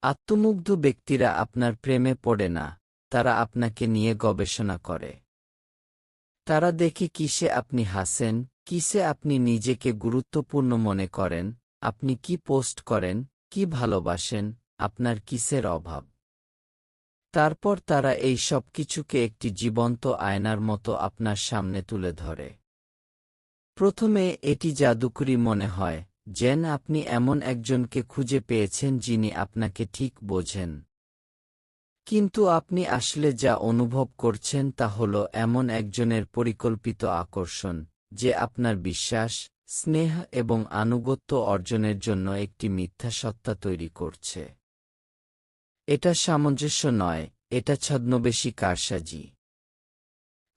আত্মমুগ্ধ ব্যক্তিরা আপনার প্রেমে পড়ে না, তারা আপনাকে নিয়ে গবেষণা করে। তারা দেখে কিসে আপনি হাসেন, কিসে আপনি নিজেকে গুরুত্বপূর্ণ মনে করেন, আপনি কি পোস্ট করেন, কি ভালোবাসেন, আপনার কিসের অভাব। তারপর তারা এই সব কিছুকে একটি জীবন্ত আয়নার মতো আপনার সামনে তুলে ধরে। প্রথমে এটি জাদুকরী মনে হয়, যেন আপনি এমন একজনকে খুঁজে পেয়েছেন যিনি আপনাকে ঠিক বোঝেন। কিন্তু আপনি আসলে যা অনুভব করছেন তা হল এমন একজনের পরিকল্পিত আকর্ষণ, যে আপনার বিশ্বাস, স্নেহ এবং আনুগত্য অর্জনের জন্য একটি মিথ্যা সত্তা তৈরি করছে। এটা সামঞ্জস্য নয়, এটা ছদ্মবেশী কারসাজি।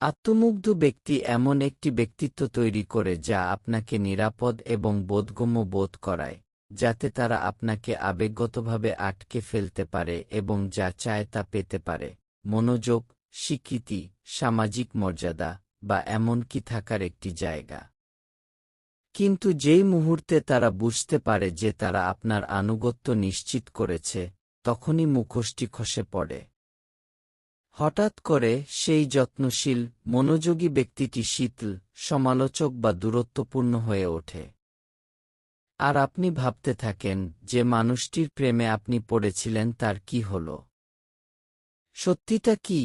আত্মমুগ্ধ ব্যক্তি এমন একটি ব্যক্তিত্ব তৈরি করে যা আপনাকে নিরাপদ এবং বোধগম্য বোধ করায়, যাতে তারা আপনাকে আবেগগতভাবে আটকে ফেলতে পারে এবং যা চায় তা পেতে পারে: মনোযোগ, স্বীকৃতি, সামাজিক মর্যাদা, বা এমনকি থাকার একটি জায়গা। কিন্তু যেই মুহূর্তে তারা বুঝতে পারে যে তারা আপনার আনুগত্য নিশ্চিত করেছে, তখনই মুখোশটি খসে পড়ে। হঠাৎ করে সেই যত্নশীল, মনোযোগী ব্যক্তিটি শীতল, সমালোচক বা দূরত্বপূর্ণ হয়ে ওঠে। আর আপনি ভাবতে থাকেন, যে মানুষটির প্রেমে আপনি পড়েছিলেন তার কি হল? সত্যিটা কি?